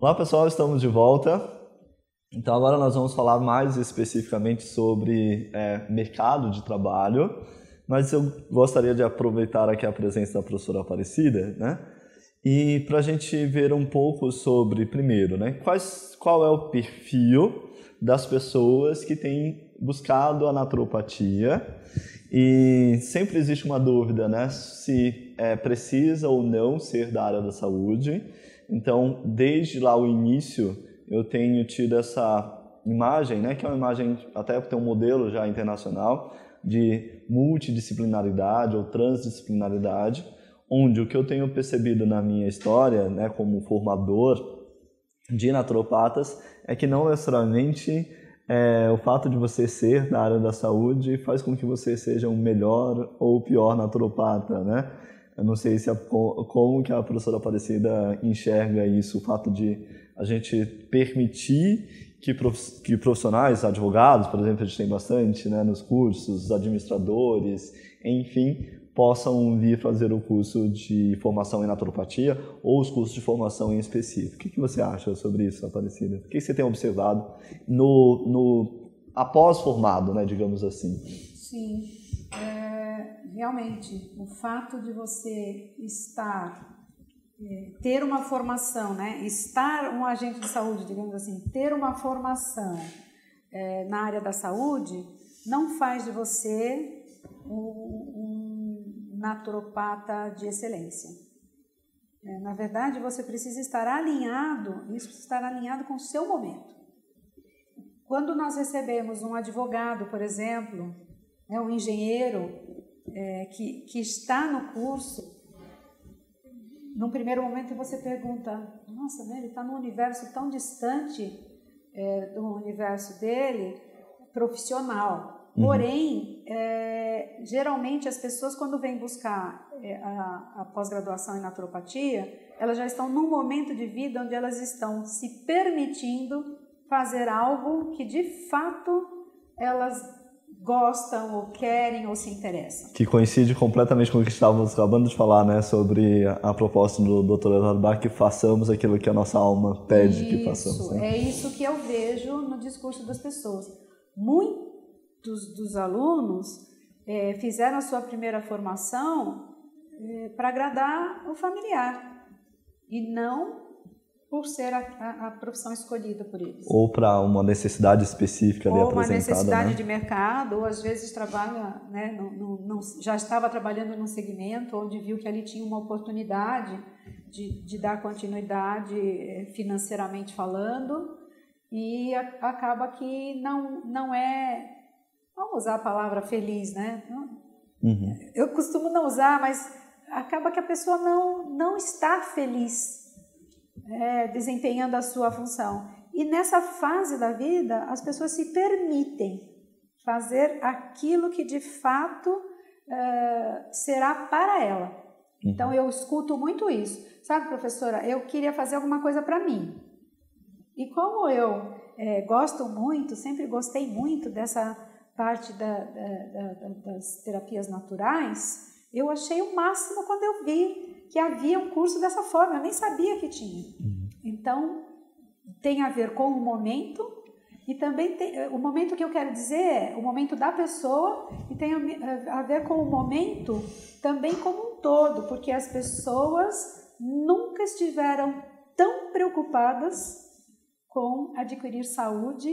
Olá pessoal, estamos de volta. Então agora nós vamos falar mais especificamente sobre mercado de trabalho, mas eu gostaria de aproveitar aqui a presença da professora Aparecida, né? E para a gente ver um pouco sobre, primeiro, né, qual é o perfil das pessoas que têm buscado a naturopatia. E sempre existe uma dúvida, né, se precisa ou não ser da área da saúde. Então, desde lá o início, eu tenho tido essa imagem, né, que é uma imagem, até tem um modelo já internacional, de multidisciplinaridade ou transdisciplinaridade, onde o que eu tenho percebido na minha história, né, como formador de naturopatas, é que não necessariamente o fato de você ser da área da saúde faz com que você seja um melhor ou pior naturopata, né? Eu não sei se como que a professora Aparecida enxerga isso, o fato de a gente permitir que profissionais, advogados, por exemplo, a gente tem bastante, né, nos cursos, administradores, enfim, possam vir fazer o curso de formação em naturopatia ou os cursos de formação em específico. O que você acha sobre isso, Aparecida? O que você tem observado após formado, né, digamos assim? Sim, realmente, o fato de você ter uma formação, né, estar um agente de saúde, digamos assim, ter uma formação na área da saúde, não faz de você um naturopata de excelência. Na verdade, você precisa estar alinhado, isso precisa estar alinhado com o seu momento. Quando nós recebemos um advogado, por exemplo, um engenheiro que está no curso, num primeiro momento você pergunta, nossa, né, ele está num universo tão distante do universo dele, profissional. Porém, geralmente as pessoas quando vêm buscar a pós-graduação em naturopatia, elas já estão num momento de vida onde elas estão se permitindo fazer algo que de fato elas gostam ou querem ou se interessam. Que coincide completamente com o que estávamos acabando de falar, né, sobre a proposta do Dr. Eduardo Bach, que façamos aquilo que a nossa alma pede que façamos. Né? É isso que eu vejo no discurso das pessoas. Muitos dos alunos fizeram a sua primeira formação para agradar o familiar e não por ser a profissão escolhida por eles. Ou para uma necessidade específica ali apresentada. Ou uma necessidade, né, de mercado, ou às vezes trabalha, né, já estava trabalhando num segmento onde viu que ali tinha uma oportunidade de dar continuidade financeiramente falando e acaba que não é, vamos usar a palavra feliz, né? Eu costumo não usar, mas acaba que a pessoa não está feliz desempenhando a sua função. E nessa fase da vida, as pessoas se permitem fazer aquilo que de fato será para ela. Então, eu escuto muito isso. Sabe, professora, eu queria fazer alguma coisa para mim. E como eu gosto muito, sempre gostei muito dessa parte das terapias naturais, eu achei o máximo quando eu vi que havia um curso dessa forma, eu nem sabia que tinha. Então, tem a ver com o momento, e também o momento que eu quero dizer é o momento da pessoa, e tem a ver com o momento também como um todo, porque as pessoas nunca estiveram tão preocupadas com adquirir saúde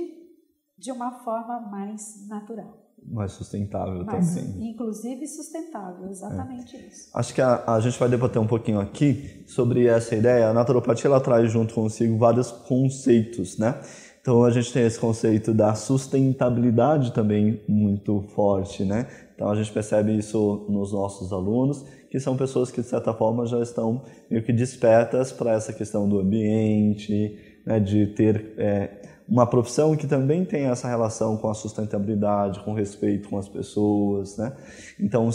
de uma forma mais natural. Mais sustentável também. Inclusive sustentável, exatamente isso. Acho que a gente vai debater um pouquinho aqui sobre essa ideia. A naturopatia ela traz junto consigo vários conceitos, né? Então a gente tem esse conceito da sustentabilidade também muito forte, né? Então a gente percebe isso nos nossos alunos, que são pessoas que de certa forma já estão meio que despertas para essa questão do ambiente, né? De ter uma profissão que também tem essa relação com a sustentabilidade, com respeito com as pessoas, né? Então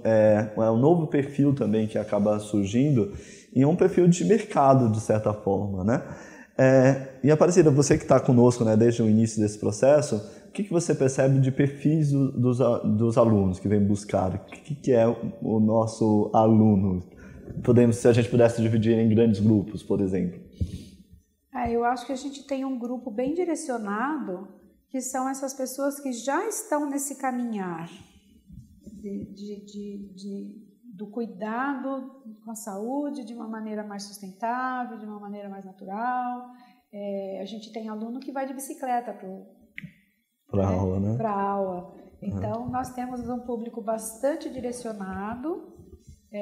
é um novo perfil também que acaba surgindo e é um perfil de mercado, de certa forma, né? E Aparecida, você que está conosco, né, desde o início desse processo, o que você percebe de perfis dos alunos que vêm buscar? O que é o nosso aluno? Se a gente pudesse dividir em grandes grupos, por exemplo. Eu acho que a gente tem um grupo bem direcionado, que são essas pessoas que já estão nesse caminhar do cuidado com a saúde de uma maneira mais sustentável, de uma maneira mais natural. A gente tem aluno que vai de bicicleta para a aula, né? Para aula. Então, nós temos um público bastante direcionado,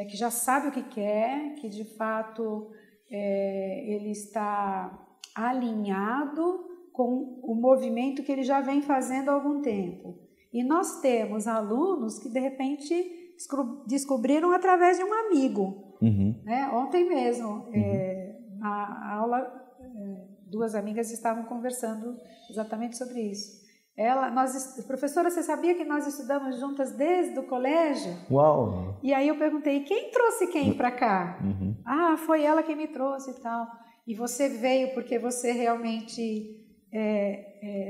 que já sabe o que quer, que de fato ele está alinhado com o movimento que ele já vem fazendo há algum tempo. E nós temos alunos que, de repente, descobriram através de um amigo. Né? Ontem mesmo, na aula, duas amigas estavam conversando exatamente sobre isso. Professora, você sabia que nós estudamos juntas desde o colégio? Uau! E aí eu perguntei, quem trouxe quem para cá? Ah, foi ela quem me trouxe e tal. E você veio porque você realmente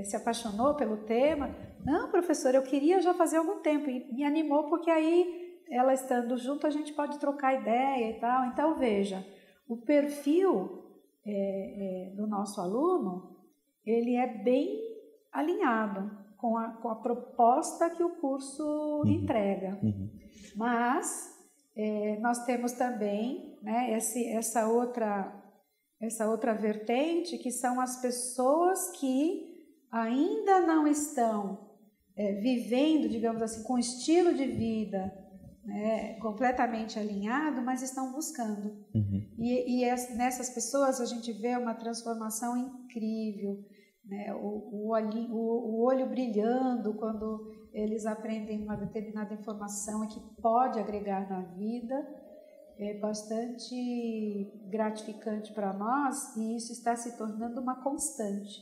se apaixonou pelo tema? Não, professora, eu queria já fazer algum tempo. E me animou porque aí, ela estando junto, a gente pode trocar ideia e tal. Então, veja, o perfil do nosso aluno, ele é bem alinhado com a proposta que o curso entrega. Mas nós temos também, né, essa outra vertente, que são as pessoas que ainda não estão vivendo, digamos assim, com estilo de vida completamente alinhado, mas estão buscando. E nessas pessoas a gente vê uma transformação incrível, né? O olho brilhando quando eles aprendem uma determinada informação e que pode agregar na vida. É bastante gratificante para nós, e isso está se tornando uma constante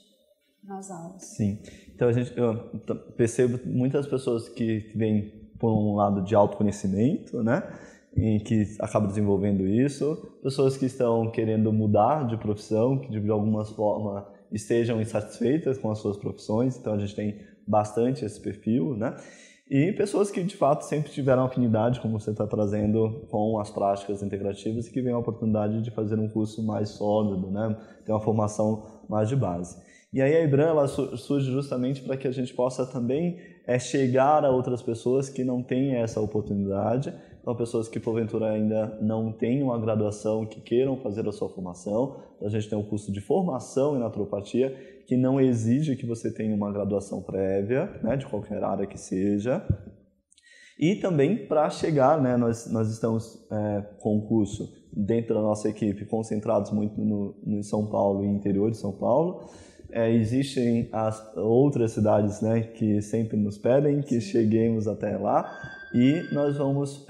nas aulas. Sim. Então eu percebo muitas pessoas que vêm por um lado de autoconhecimento, né, e que acabam desenvolvendo isso, pessoas que estão querendo mudar de profissão, que de alguma forma estejam insatisfeitas com as suas profissões, então a gente tem bastante esse perfil, né? E pessoas que de fato sempre tiveram afinidade, como você está trazendo, com as práticas integrativas e que vem a oportunidade de fazer um curso mais sólido, né? Ter uma formação mais de base. E aí a IBRAM ela surge justamente para que a gente possa também chegar a outras pessoas que não têm essa oportunidade. Então, pessoas que porventura ainda não têm uma graduação, que queiram fazer a sua formação. Então, a gente tem um curso de formação em naturopatia que não exige que você tenha uma graduação prévia, né, de qualquer área que seja. E também para chegar, né, nós estamos com o curso dentro da nossa equipe concentrados muito no São Paulo e interior de São Paulo. Existem as outras cidades, né, que sempre nos pedem que cheguemos até lá, e nós vamos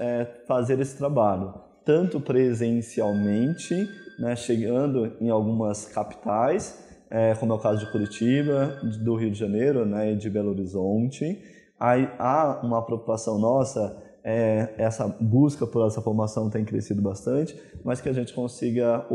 fazer esse trabalho, tanto presencialmente, né, chegando em algumas capitais, como é o caso de Curitiba, do Rio de Janeiro, né, e de Belo Horizonte. Há uma preocupação nossa, essa busca por essa formação tem crescido bastante, mas que a gente consiga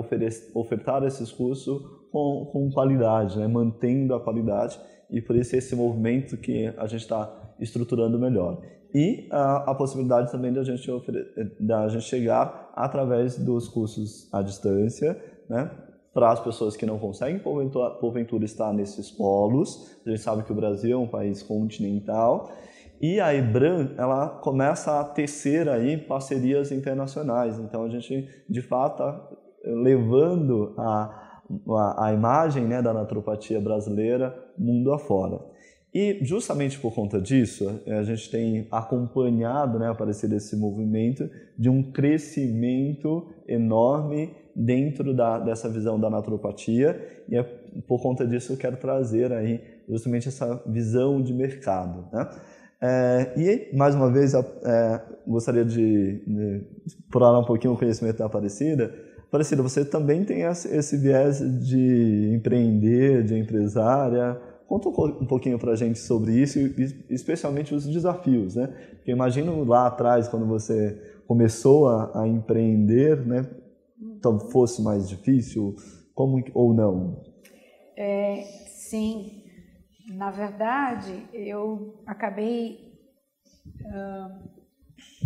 ofertar esses cursos com qualidade, né? Mantendo a qualidade, e por isso esse movimento que a gente está estruturando melhor. E a possibilidade também da gente chegar através dos cursos à distância, né? Para as pessoas que não conseguem, porventura, estar nesses polos. A gente sabe que o Brasil é um país continental, e a IBRAM ela começa a tecer aí parcerias internacionais. Então, a gente, de fato, está levando a imagem, né, da naturopatia brasileira mundo afora. E justamente por conta disso, a gente tem acompanhado, né, aparecer esse movimento de um crescimento enorme dentro dessa visão da naturopatia, e por conta disso eu quero trazer aí justamente essa visão de mercado, né? E, mais uma vez, gostaria de explorar um pouquinho o conhecimento da Aparecida. Aparecida, você também tem esse viés de empreender, de empresária. Conta um pouquinho para a gente sobre isso, e especialmente os desafios, né? Porque imagino lá atrás, quando você começou a empreender, né, fosse mais difícil, ou não? Sim. Na verdade, eu acabei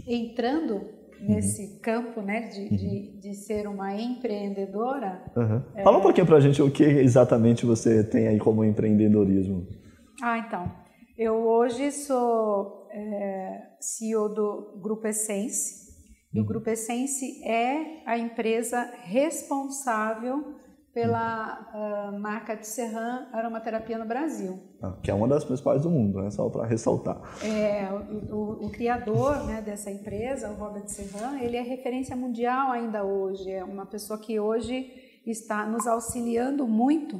entrando nesse campo, né, de ser uma empreendedora. Fala um pouquinho pra gente o que exatamente você tem aí como empreendedorismo. Então, eu hoje sou CEO do Grupo Essence. E o Grupo Essence é a empresa responsável pela marca Tisserand Aromaterapia no Brasil. Que é uma das principais do mundo, né? Só para ressaltar. O criador, né, dessa empresa, o Robert Tisserand, ele é referência mundial ainda hoje. É uma pessoa que hoje está nos auxiliando muito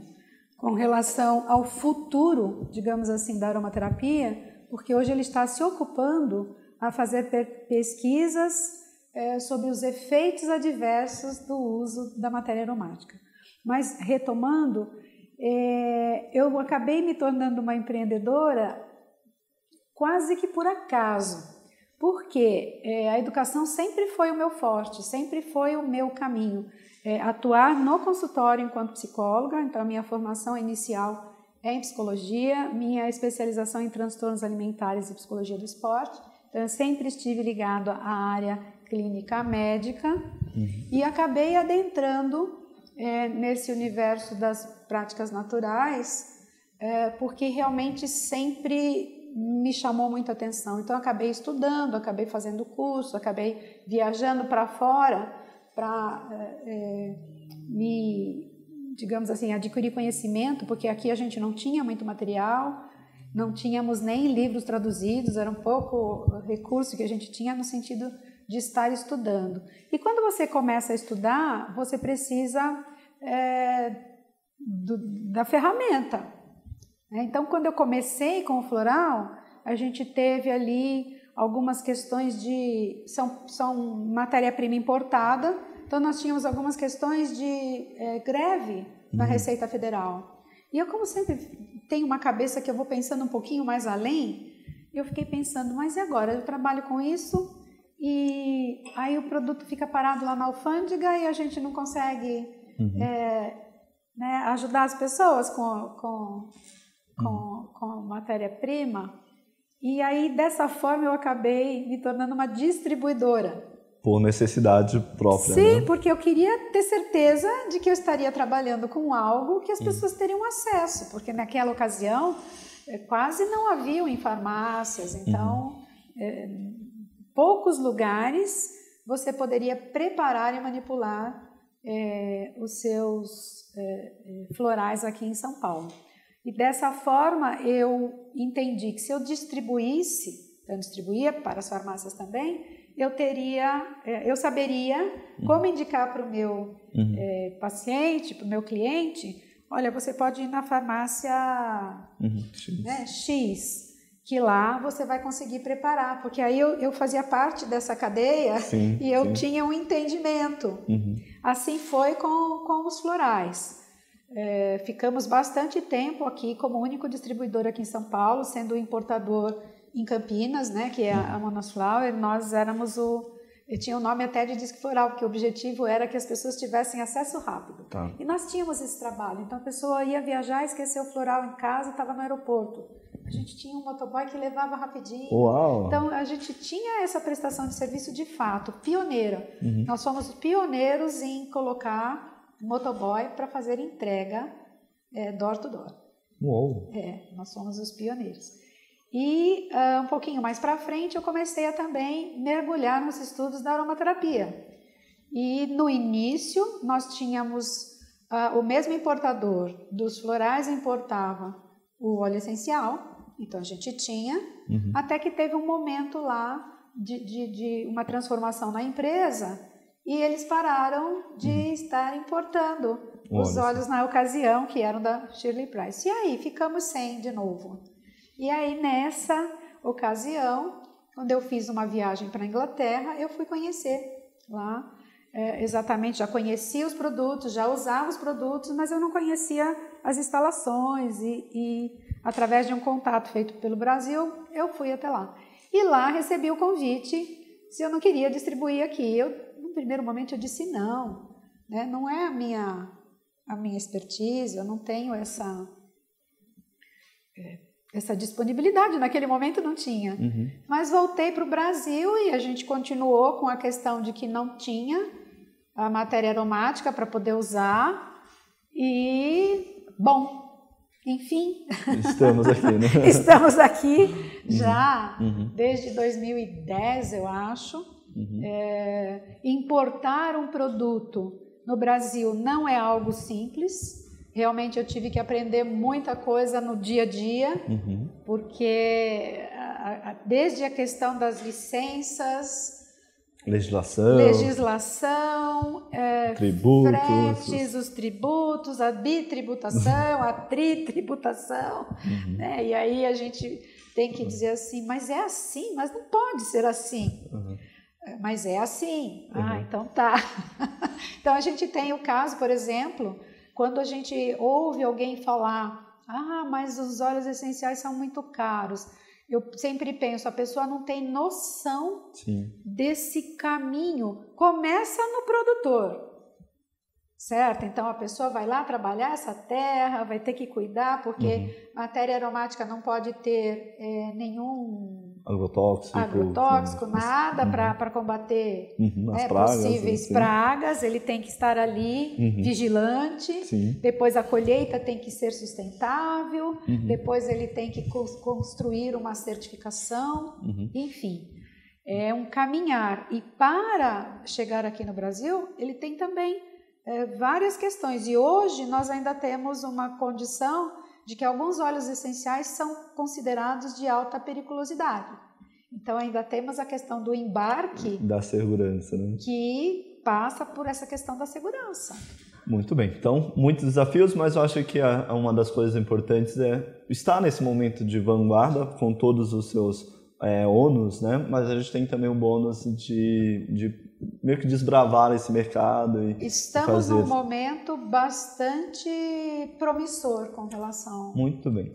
com relação ao futuro, digamos assim, da aromaterapia, porque hoje ele está se ocupando a fazer pesquisas sobre os efeitos adversos do uso da matéria aromática. Mas, retomando, eu acabei me tornando uma empreendedora quase que por acaso, porque a educação sempre foi o meu forte, sempre foi o meu caminho. Atuar no consultório enquanto psicóloga, então a minha formação inicial é em psicologia, minha especialização em transtornos alimentares e psicologia do esporte, então eu sempre estive ligado à área clínica médica e acabei adentrando nesse universo das práticas naturais, porque realmente sempre me chamou muita atenção. Então, acabei estudando, acabei fazendo curso, acabei viajando para fora para digamos assim, adquirir conhecimento, porque aqui a gente não tinha muito material, não tínhamos nem livros traduzidos, era um pouco recurso que a gente tinha no sentido de estar estudando. E quando você começa a estudar, você precisa da ferramenta. Então, quando eu comecei com o floral, a gente teve ali algumas questões de... São matéria-prima importada, então nós tínhamos algumas questões de greve na Receita Federal. E eu, como sempre, tenho uma cabeça que eu vou pensando um pouquinho mais além, eu fiquei pensando, mas e agora? Eu trabalho com isso... E aí o produto fica parado lá na alfândega e a gente não consegue ajudar as pessoas com matéria-prima. E aí, dessa forma, eu acabei me tornando uma distribuidora. Por necessidade própria, Sim, né? porque eu queria ter certeza de que eu estaria trabalhando com algo que as pessoas teriam acesso, porque naquela ocasião quase não haviam em farmácias, então... poucos lugares você poderia preparar e manipular os seus florais aqui em São Paulo. E dessa forma eu entendi que se eu distribuísse, eu distribuía para as farmácias também, eu saberia como indicar para o meu paciente, para o meu cliente, olha, você pode ir na farmácia X, que lá você vai conseguir preparar, porque aí eu fazia parte dessa cadeia e eu tinha um entendimento. Assim foi com os florais. Ficamos bastante tempo aqui como único distribuidor aqui em São Paulo, sendo o importador em Campinas, né, que é a Monosflower. Nós éramos eu tinha o nome até de disque floral, porque o objetivo era que as pessoas tivessem acesso rápido. E nós tínhamos esse trabalho, então a pessoa ia viajar, esqueceu o floral em casa, estava no aeroporto. A gente tinha um motoboy que levava rapidinho. Uau. Então, a gente tinha essa prestação de serviço de fato, pioneira. Nós fomos pioneiros em colocar motoboy para fazer entrega door to door. Uou. Nós fomos os pioneiros. E um pouquinho mais para frente, eu comecei a também mergulhar nos estudos da aromaterapia. E no início, nós tínhamos o mesmo importador dos florais importava o óleo essencial. Então, a gente tinha, até que teve um momento lá de uma transformação na empresa e eles pararam de estar importando os óleos na ocasião, que eram da Shirley Price. E aí, ficamos sem de novo. E aí, nessa ocasião, quando eu fiz uma viagem para a Inglaterra, eu fui conhecer lá, exatamente, já conhecia os produtos, já usava os produtos, mas eu não conhecia as instalações e através de um contato feito pelo Brasil, eu fui até lá. E lá recebi o convite se eu não queria distribuir aqui. No primeiro momento, eu disse não, né? Não é a minha expertise, eu não tenho essa disponibilidade, naquele momento não tinha. Mas voltei para o Brasil e a gente continuou com a questão de que não tinha a matéria aromática para poder usar e, bom, enfim. Estamos aqui, né? Estamos aqui já desde 2010, eu acho. Importar um produto no Brasil não é algo simples. Realmente eu tive que aprender muita coisa no dia a dia, porque desde a questão das licenças, legislação, tributos, fretes, os tributos, a bitributação, a tritributação, né? E aí a gente tem que dizer assim, mas é assim, mas não pode ser assim. Mas é assim. Então tá. Então a gente tem o caso, por exemplo, quando a gente ouve alguém falar, mas os óleos essenciais são muito caros. Eu sempre penso, a pessoa não tem noção desse caminho. Começa no produtor, certo? Então a pessoa vai lá trabalhar essa terra, vai ter que cuidar, porque matéria aromática não pode ter nenhum agrotóxico, nada para combater possíveis pragas. Ele tem que estar ali vigilante. Depois a colheita tem que ser sustentável. Depois ele tem que construir uma certificação. Enfim, é um caminhar. E para chegar aqui no Brasil, ele tem também várias questões. E hoje nós ainda temos uma condição de que alguns óleos essenciais são considerados de alta periculosidade. Então ainda temos a questão do embarque da segurança, né? Que passa por essa questão da segurança. Muito bem. Então, muitos desafios, mas eu acho que uma das coisas importantes é estar nesse momento de vanguarda com todos os seus ônus, né? Mas a gente tem também o bônus de meio que desbravar esse mercado e estamos num momento bastante promissor com relação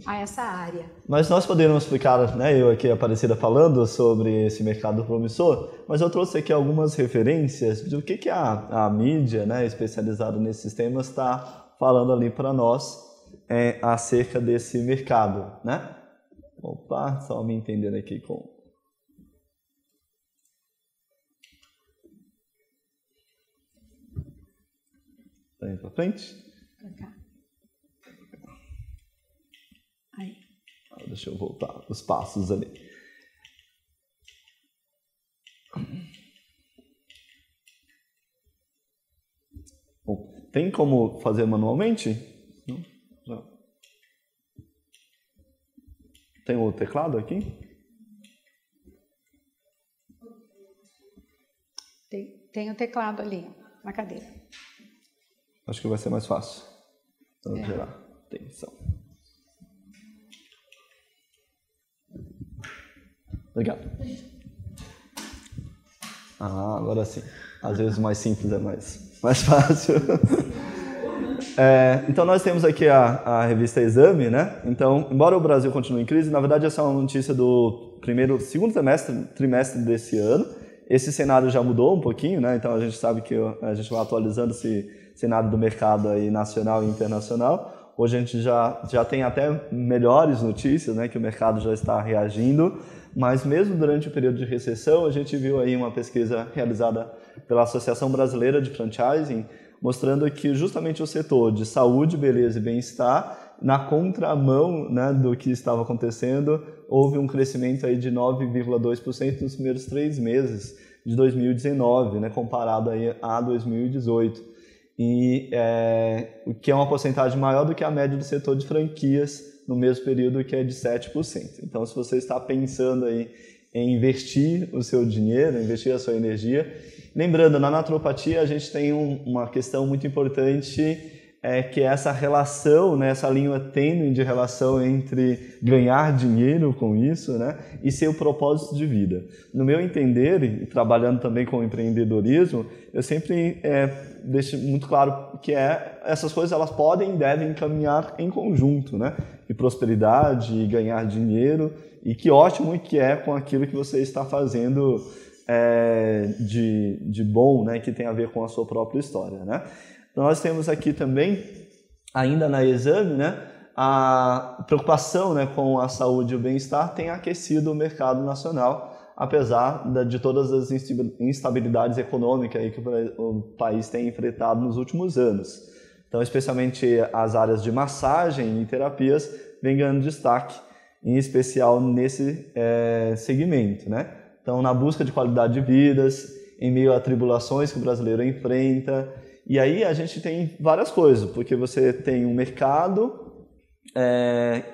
a essa área. Mas nós poderíamos explicar, né, eu aqui, a Aparecida, falando sobre esse mercado promissor, mas eu trouxe aqui algumas referências do que a mídia, né, especializada nesses temas está falando ali para nós acerca desse mercado, né? Opa, só me entendendo aqui com... Daí para frente. Pra cá. Aí. Deixa eu voltar os passos ali. Bom, tem como fazer manualmente? Não? Já. Tem o teclado aqui? Tem o teclado ali, na cadeira. Acho que vai ser mais fácil. Vamos gerar atenção. Obrigado. Agora sim. Às vezes o mais simples é mais fácil. Então nós temos aqui a revista Exame, né? Então, embora o Brasil continue em crise, na verdade essa é uma notícia do segundo trimestre desse ano. Esse cenário já mudou um pouquinho, né? Então a gente sabe que a gente vai atualizando esse cenário do mercado aí nacional e internacional. Hoje a gente já tem até melhores notícias, né? Que o mercado já está reagindo. Mas mesmo durante o período de recessão, a gente viu aí uma pesquisa realizada pela Associação Brasileira de Franchising, mostrando que justamente o setor de saúde, beleza e bem-estar, na contramão, né, do que estava acontecendo, houve um crescimento aí de 9,2% nos primeiros 3 meses de 2019, né, comparado aí a 2018. O que é uma porcentagem maior do que a média do setor de franquias no mesmo período, que é de 7%. Então, se você está pensando aí em investir o seu dinheiro, investir a sua energia, lembrando, na naturopatia a gente tem uma questão muito importante, que é essa relação, né, essa linha tênue de relação entre ganhar dinheiro com isso, né, e seu propósito de vida. No meu entender, e trabalhando também com empreendedorismo, eu sempre deixo muito claro que essas coisas elas podem e devem caminhar em conjunto, né, e prosperidade, e ganhar dinheiro, e que ótimo que é com aquilo que você está fazendo de bom, né, que tem a ver com a sua própria história, né. Nós temos aqui também, ainda na Exame, né, a preocupação, né, com a saúde e o bem-estar tem aquecido o mercado nacional, apesar de todas as instabilidades econômicas aí que o país tem enfrentado nos últimos anos. Então, especialmente as áreas de massagem e terapias vêm ganhando destaque, em especial nesse segmento, né? Então, na busca de qualidade de vidas, em meio a tribulações que o brasileiro enfrenta. E aí a gente tem várias coisas, porque você tem um mercado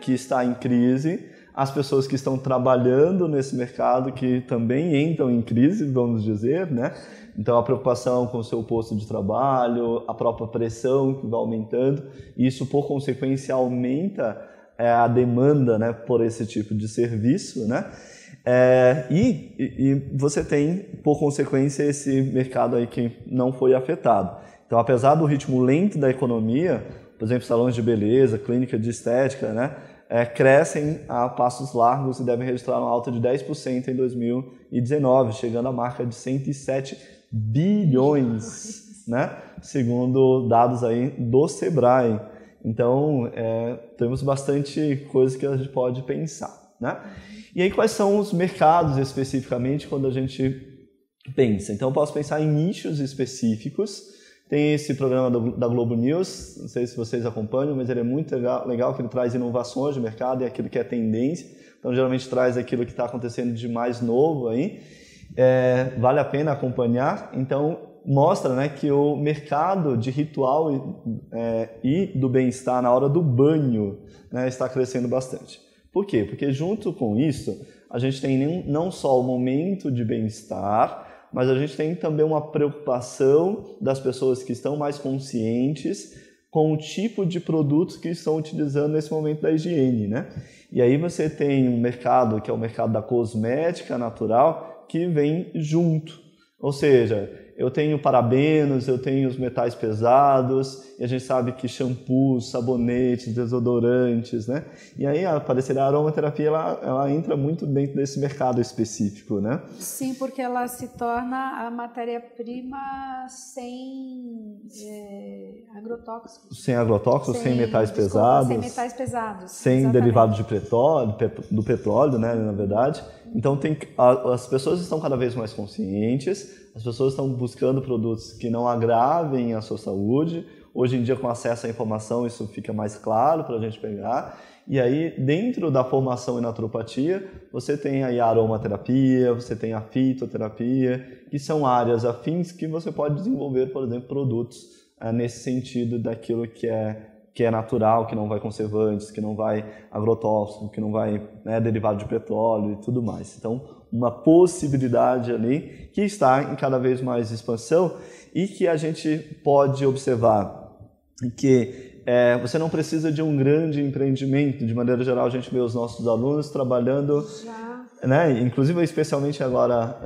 que está em crise, as pessoas que estão trabalhando nesse mercado que também entram em crise, vamos dizer, né? Então, a preocupação com o seu posto de trabalho, a própria pressão que vai aumentando, e isso, por consequência, aumenta a demanda, né, por esse tipo de serviço, né? E você tem, por consequência, esse mercado aí que não foi afetado. Então, apesar do ritmo lento da economia, por exemplo, salões de beleza, clínica de estética, né, crescem a passos largos e devem registrar uma alta de 10% em 2019, chegando à marca de 107 bilhões, né, segundo dados aí do Sebrae. Então, temos bastante coisa que a gente pode pensar, né? E aí, quais são os mercados especificamente quando a gente pensa? Então, eu posso pensar em nichos específicos. Tem esse programa da Globo News, não sei se vocês acompanham, mas ele é muito legal que ele traz inovações de mercado e aquilo que é tendência. Então, geralmente traz aquilo que está acontecendo de mais novo aí. Vale a pena acompanhar. Então, mostra, né, que o mercado de ritual e do bem-estar na hora do banho, né, está crescendo bastante. Por quê? Porque junto com isso, a gente tem não só o momento de bem-estar, mas a gente tem também uma preocupação das pessoas que estão mais conscientes com o tipo de produtos que estão utilizando nesse momento da higiene, né? E aí você tem um mercado que é o mercado da cosmética natural que vem junto. Ou seja, eu tenho parabenos, eu tenho os metais pesados, e a gente sabe que shampoos, sabonetes, desodorantes, né? E aí a aromaterapia ela entra muito dentro desse mercado específico, né? Sim, porque ela se torna a matéria-prima sem agrotóxicos. Sem agrotóxicos, sem metais pesados. Sem metais pesados. Sem exatamente. derivados do petróleo, né, na verdade. Então, as pessoas estão cada vez mais conscientes, as pessoas estão buscando produtos que não agravem a sua saúde. Hoje em dia, com acesso à informação, isso fica mais claro para a gente pegar. E aí, dentro da formação em naturopatia, você tem aí a aromaterapia, você tem a fitoterapia, que são áreas afins que você pode desenvolver, por exemplo, produtos nesse sentido daquilo que é natural, que não vai conservantes, que não vai agrotóxico, que não vai derivado de petróleo e tudo mais. Então, uma possibilidade ali que está em cada vez mais expansão e que a gente pode observar que você não precisa de um grande empreendimento. De maneira geral, a gente vê os nossos alunos trabalhando, né, inclusive especialmente agora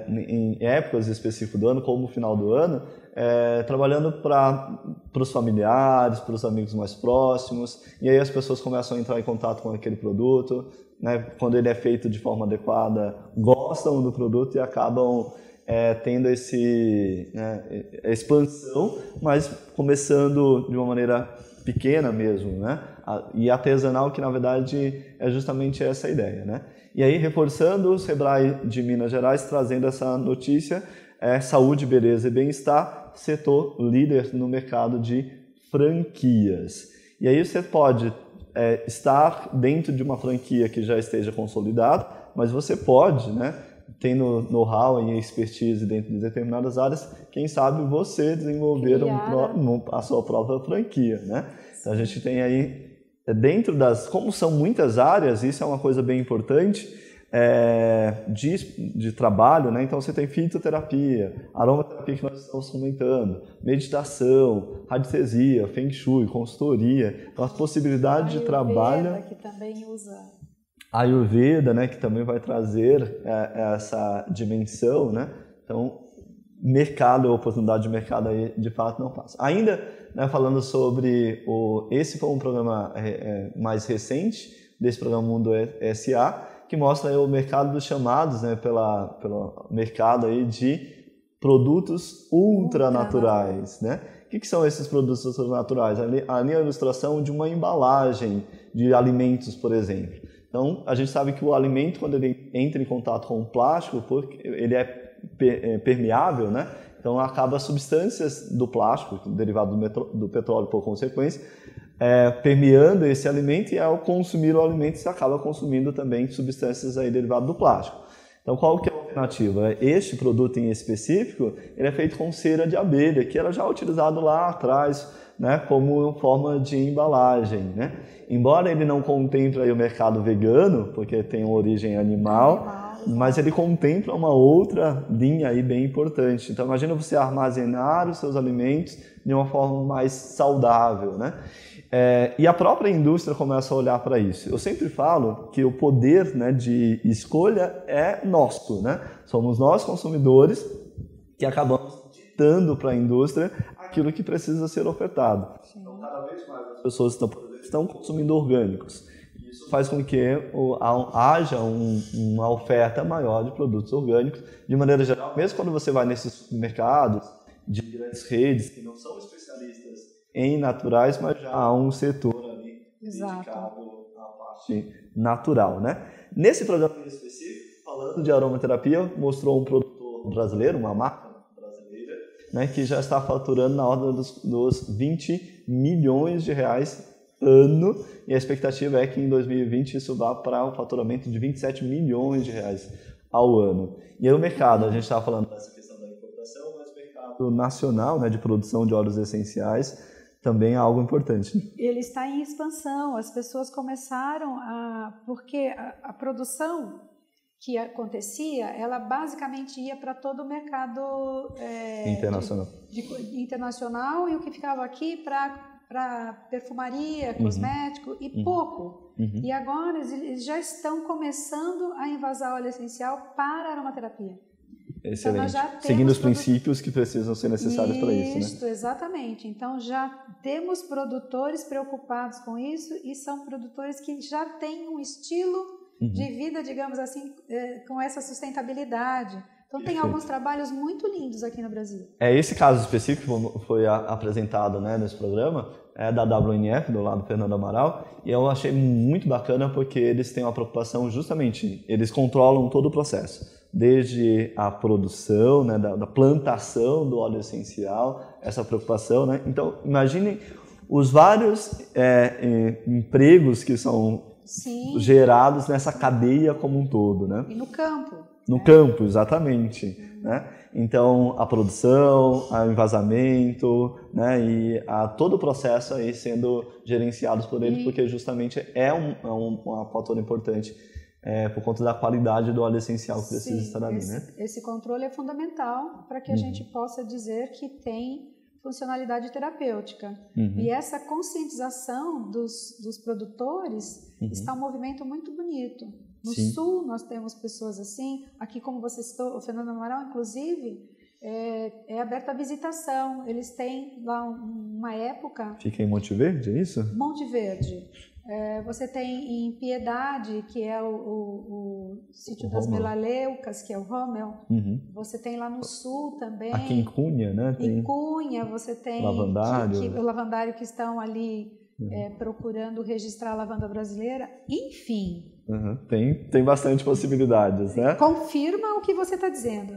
em épocas específicas do ano, como o final do ano, trabalhando para os familiares, para os amigos mais próximos, e aí as pessoas começam a entrar em contato com aquele produto, né, quando ele é feito de forma adequada, gostam do produto e acabam tendo essa expansão, mas começando de uma maneira pequena mesmo, né, e artesanal, que na verdade é justamente essa a ideia, né? E aí, reforçando o Sebrae de Minas Gerais, trazendo essa notícia, saúde, beleza e bem-estar, setor líder no mercado de franquias. E aí você pode estar dentro de uma franquia que já esteja consolidada, mas você pode, né, tendo know-how e expertise dentro de determinadas áreas, quem sabe você desenvolver a sua própria franquia, né? Então a gente tem aí, dentro como são muitas áreas, isso é uma coisa bem importante, de trabalho, né? Então você tem fitoterapia, aromaterapia que nós estamos comentando, meditação, radiestesia, feng shui, consultoria, então as possibilidades de trabalho. Que também usa. Ayurveda, né, que também vai trazer essa dimensão, né? Então, oportunidade de mercado aí, de fato, não passa. Ainda, né, falando sobre esse foi um programa mais recente desse programa Mundo SA, que mostra aí o mercado dos chamados, né, pelo mercado aí de produtos ultranaturais, né? que são esses produtos naturais? Ali a ilustração de uma embalagem de alimentos, por exemplo. Então, a gente sabe que o alimento, quando ele entra em contato com o plástico, porque ele é permeável, né? Então, acaba substâncias do plástico, derivado do petróleo por consequência, permeando esse alimento, e ao consumir o alimento, você acaba consumindo também substâncias aí derivadas do plástico. Então, qual que é a alternativa? Este produto em específico, ele é feito com cera de abelha, que era já utilizado lá atrás, né, como forma de embalagem, né? Embora ele não contemple aí o mercado vegano, porque tem uma origem animal, mas ele contempla uma outra linha aí bem importante. Então, imagina você armazenar os seus alimentos de uma forma mais saudável, né? E a própria indústria começa a olhar para isso. Eu sempre falo que o poder, né, de escolha é nosso, né? Somos nós, consumidores, que acabamos ditando para a indústria aquilo que precisa ser ofertado. Então, cada vez mais as pessoas estão consumindo orgânicos. Isso faz com que haja uma oferta maior de produtos orgânicos, de maneira geral. Mesmo quando você vai nesses mercados de grandes redes que não são especialistas em naturais, mas já há um setor ali dedicado à parte natural, né? Nesse programa específico, falando de aromaterapia, mostrou um produtor brasileiro, uma marca brasileira, né, que já está faturando na ordem dos 20 milhões de reais ano, e a expectativa é que em 2020 isso vá para um faturamento de 27 milhões de reais ao ano. E aí o mercado, a gente estava falando dessa questão da importação, mas o mercado nacional, né, de produção de óleos essenciais também é algo importante. Ele está em expansão, as pessoas começaram porque a produção que acontecia, ela basicamente ia para todo o mercado internacional, e o que ficava aqui para perfumaria, cosmético e pouco. E agora eles já estão começando a envasar óleo essencial para a aromaterapia. Excelente. Então, seguindo os princípios que precisam ser necessários para isso, né? Isso, exatamente. Então, já temos produtores preocupados com isso, e são produtores que já têm um estilo de vida, digamos assim, com essa sustentabilidade. Então, tem alguns trabalhos muito lindos aqui no Brasil. Esse caso específico que foi apresentado, né, nesse programa, é da WNF, do lado do Fernando Amaral, e eu achei muito bacana porque eles têm uma preocupação justamente, eles controlam todo o processo, desde a produção, né, da plantação do óleo essencial, essa preocupação, né? Então, imaginem os vários empregos que são gerados nessa cadeia como um todo, né? E no campo. No campo, exatamente, né? Então, a produção, o envasamento, né, e todo o processo aí sendo gerenciados por eles, porque justamente é um fator importante por conta da qualidade do óleo essencial que precisa estar ali, né? Esse controle é fundamental para que a gente possa dizer que tem funcionalidade terapêutica. E essa conscientização dos produtores está um movimento muito bonito. No Sul, nós temos pessoas assim. Aqui, como você citou, o Fernando Amaral, inclusive, é aberta a visitação. Eles têm lá uma época... Fica em Monte Verde, é isso? Monte Verde. Você tem em Piedade, que é o sítio das Melaleucas, que é o Rommel. Você tem lá no Sul também. Aqui em Cunha, né? Em Cunha, você tem... Lavandário. O Lavandário, que estão ali procurando registrar a lavanda brasileira. Enfim... Tem bastante possibilidades, né? Confirma o que você está dizendo,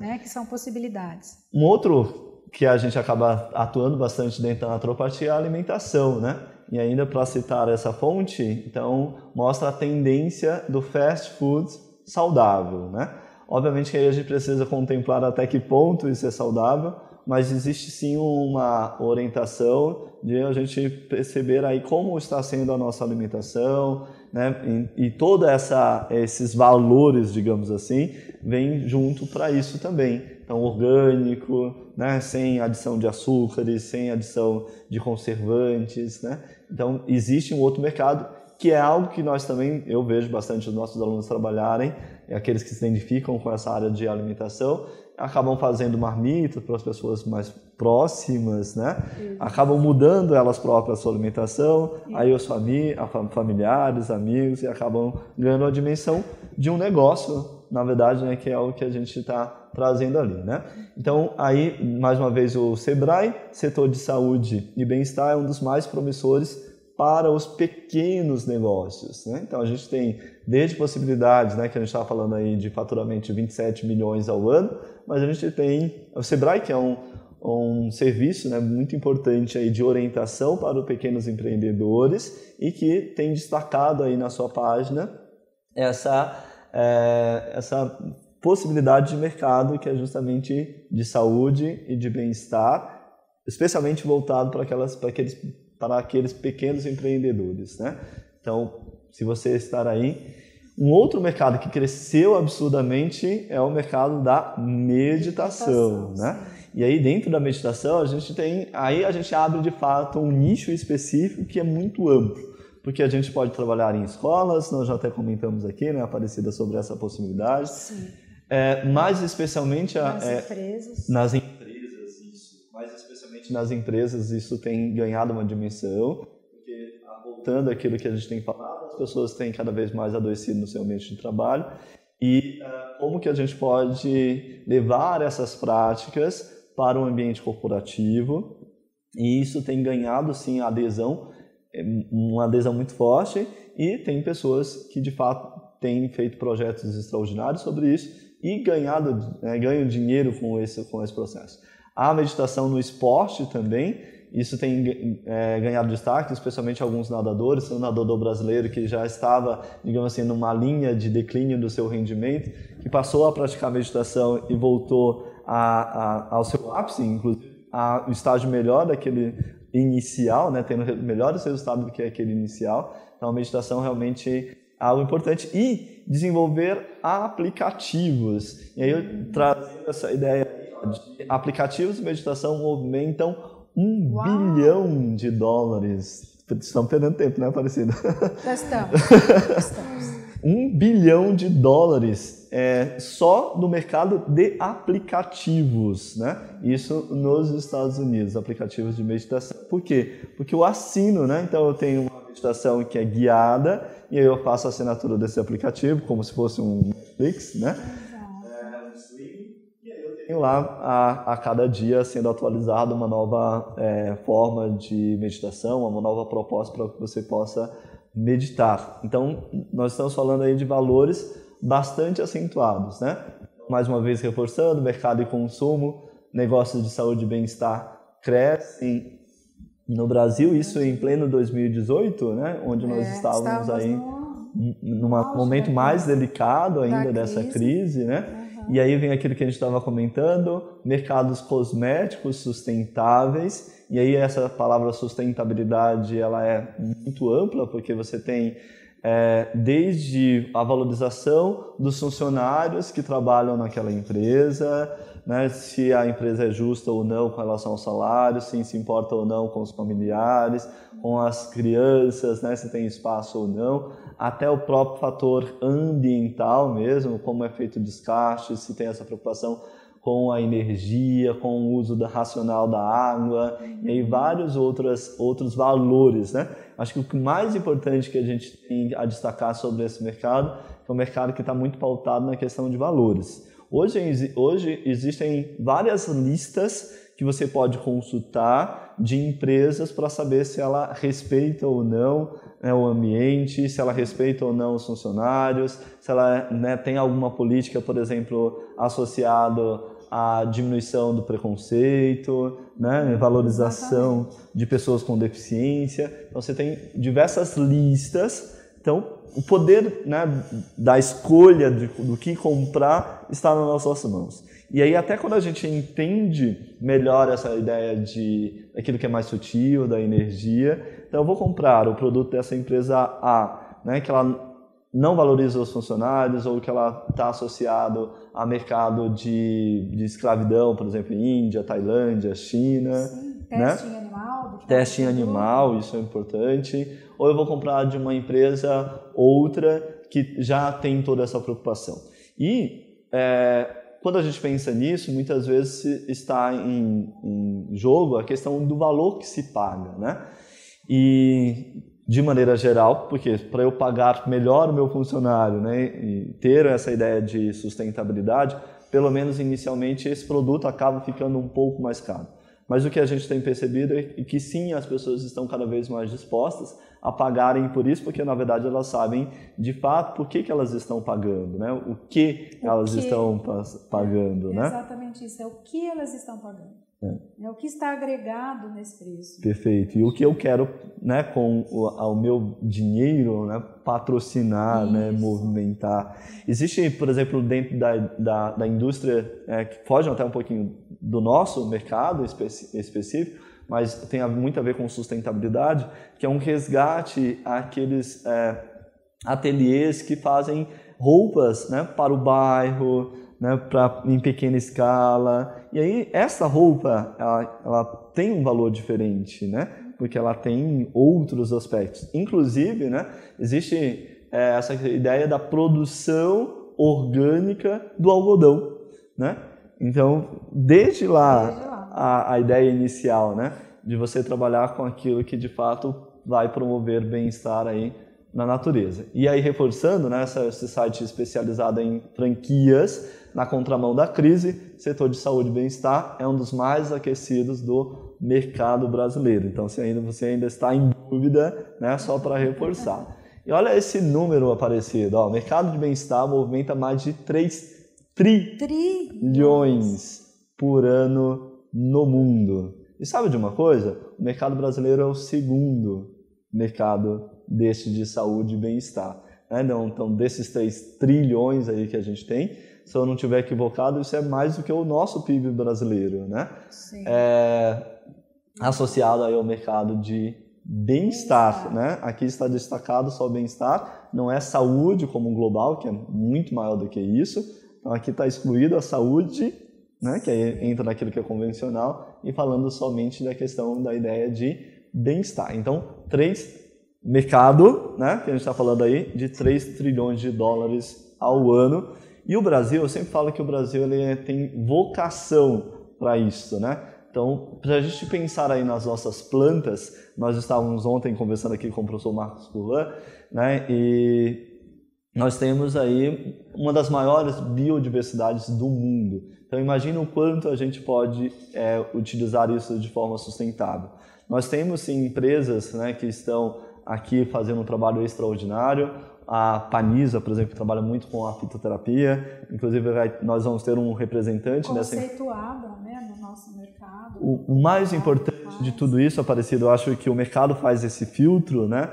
né? Que são possibilidades. Um outro que a gente acaba atuando bastante dentro da naturopatia é a alimentação, né? E ainda para citar essa fonte, então mostra a tendência do fast food saudável, né? Obviamente que aí a gente precisa contemplar até que ponto isso é saudável, mas existe sim uma orientação de a gente perceber aí como está sendo a nossa alimentação, né? E todos esses valores, digamos assim, vêm junto para isso também. Então, orgânico, né? Sem adição de açúcares, sem adição de conservantes, né? Então, existe um outro mercado que é algo que nós também, eu vejo bastante os nossos alunos trabalharem, aqueles que se identificam com essa área de alimentação, acabam fazendo marmitas para as pessoas mais próximas, né? Acabam mudando elas próprias a sua alimentação, aí os familiares, amigos, e acabam ganhando a dimensão de um negócio, na verdade, né? Que é o que a gente está trazendo ali, né? Então, aí, mais uma vez, o Sebrae, setor de saúde e bem-estar, é um dos mais promissores para os pequenos negócios, né? Então, a gente tem desde possibilidades, né, que a gente estava falando aí de faturamento de 27 milhões ao ano, mas a gente tem o Sebrae, que é um serviço, né, muito importante aí de orientação para os pequenos empreendedores e que tem destacado aí na sua página essa possibilidade de mercado que é justamente de saúde e de bem-estar, especialmente voltado para aqueles pequenos empreendedores, né? Então, se você estar aí, um outro mercado que cresceu absurdamente é o mercado da meditação, né? E aí dentro da meditação a gente abre de fato um nicho específico que é muito amplo, porque a gente pode trabalhar em escolas, nós já até comentamos aqui, né, Aparecida, sobre essa possibilidade. Sim. Mais especialmente nas empresas, isso. Mais especialmente nas empresas isso tem ganhado uma dimensão, porque voltando àquilo que a gente tem falado, as pessoas têm cada vez mais adoecido no seu ambiente de trabalho e como que a gente pode levar essas práticas para o ambiente corporativo, e isso tem ganhado sim adesão, uma adesão muito forte, e tem pessoas que de fato têm feito projetos extraordinários sobre isso e ganham dinheiro com esse processo. A meditação no esporte também, isso tem ganhado destaque, especialmente alguns nadadores. Tem um nadador brasileiro que já estava, digamos assim, numa linha de declínio do seu rendimento, que passou a praticar meditação e voltou ao seu ápice, inclusive ao estágio melhor daquele inicial, né, tendo melhores resultados do que aquele inicial. Então a meditação realmente é algo importante. E desenvolver aplicativos. E aí eu trago essa ideia de aplicativos de meditação movimentam $1 bilhão. Estamos perdendo tempo, né, Aparecida? Já estamos. $1 bilhão só no mercado de aplicativos, né? Isso nos Estados Unidos, aplicativos de meditação. Por quê? Porque eu assino, né? Então eu tenho uma meditação que é guiada e aí eu faço a assinatura desse aplicativo, como se fosse um Netflix, né? Tenho lá a cada dia sendo atualizada uma nova forma de meditação, uma nova proposta para que você possa meditar. Então, nós estamos falando aí de valores bastante acentuados, né? Mais uma vez reforçando, mercado e consumo, negócios de saúde e bem-estar crescem no Brasil, isso em pleno 2018, né? Onde nós estávamos aí num momento mais delicado ainda dessa crise, né? E aí vem aquilo que a gente estava comentando, mercados cosméticos sustentáveis, e aí essa palavra sustentabilidade ela é muito ampla, porque você tem desde a valorização dos funcionários que trabalham naquela empresa, né, se a empresa é justa ou não com relação ao salário, se importa ou não com os familiares, com as crianças, né, se tem espaço ou não, até o próprio fator ambiental mesmo, como é feito o descarte, se tem essa preocupação com a energia, com o uso racional da água, e aí vários outros valores, né? Acho que o mais importante que a gente tem a destacar sobre esse mercado é um mercado que está muito pautado na questão de valores. Hoje existem várias listas que você pode consultar de empresas para saber se ela respeita ou não o ambiente, se ela respeita ou não os funcionários, se ela tem alguma política, por exemplo, associada à diminuição do preconceito, né, valorização de pessoas com deficiência. Então você tem diversas listas. Então o poder, né, da escolha do que comprar está nas nossas mãos. E aí até quando a gente entende melhor essa ideia daquilo que é mais sutil, da energia, então eu vou comprar o produto dessa empresa A, né, que ela não valoriza os funcionários ou que ela está associado a mercado de escravidão, por exemplo, Índia, Tailândia, China. Sim, teste em animal. Teste em animal, isso é importante. Ou eu vou comprar de uma empresa outra que já tem toda essa preocupação. E quando a gente pensa nisso, muitas vezes está em jogo a questão do valor que se paga, né? E de maneira geral, porque para eu pagar melhor o meu funcionário, né, e ter essa ideia de sustentabilidade, pelo menos inicialmente, esse produto acaba ficando um pouco mais caro. Mas o que a gente tem percebido é que sim, as pessoas estão cada vez mais dispostas a pagarem por isso, porque na verdade elas sabem de fato por que elas estão pagando, né? O que elas estão pagando, né? Exatamente isso, é o que elas estão pagando. É o que está agregado nesse preço. Perfeito. E o que eu quero, né, com o meu dinheiro, né, patrocinar, né, movimentar. Existe, por exemplo, dentro da indústria, que foge até um pouquinho do nosso mercado específico, mas tem muito a ver com sustentabilidade, que é um resgate àqueles ateliês que fazem roupas, né, para o bairro, né, em pequena escala. E aí essa roupa ela tem um valor diferente, né, porque ela tem outros aspectos. Inclusive, né, existe essa ideia da produção orgânica do algodão, né? Então, desde lá a ideia inicial, né, de você trabalhar com aquilo que de fato vai promover bem-estar aí na natureza. E aí, reforçando, né, esse site especializado em franquias, na contramão da crise, setor de saúde e bem-estar é um dos mais aquecidos do mercado brasileiro. Então, você ainda está em dúvida, né, só para reforçar. E olha esse número aparecido, ó, o mercado de bem-estar movimenta mais de 3 trilhões por ano no mundo. E sabe de uma coisa? O mercado brasileiro é o segundo mercado deste de saúde e bem-estar. Né? Então, desses 3 trilhões aí que a gente tem, se eu não estiver equivocado, isso é mais do que o nosso PIB brasileiro, né? Sim. Associado aí ao mercado de bem-estar, né? Aqui está destacado só o bem-estar, não é saúde como um global, que é muito maior do que isso. Então, aqui está excluído a saúde, né? Que aí entra naquilo que é convencional, e falando somente da questão da ideia de bem-estar. Então, mercado, né? Que a gente está falando aí, de 3 trilhões de dólares ao ano. E o Brasil, eu sempre falo que o Brasil tem vocação para isso, né? Então, para a gente pensar aí nas nossas plantas, nós estávamos ontem conversando aqui com o professor Marcos Furlan, né? E nós temos aí uma das maiores biodiversidades do mundo. Então, imagina o quanto a gente pode utilizar isso de forma sustentável. Nós temos, sim, empresas, né, que estão aqui fazendo um trabalho extraordinário. A Panisa, por exemplo, trabalha muito com a fitoterapia. Inclusive, nós vamos ter um representante conceituada, né, no nosso mercado. O mais importante de tudo isso, Aparecido, eu acho que o mercado faz esse filtro, né,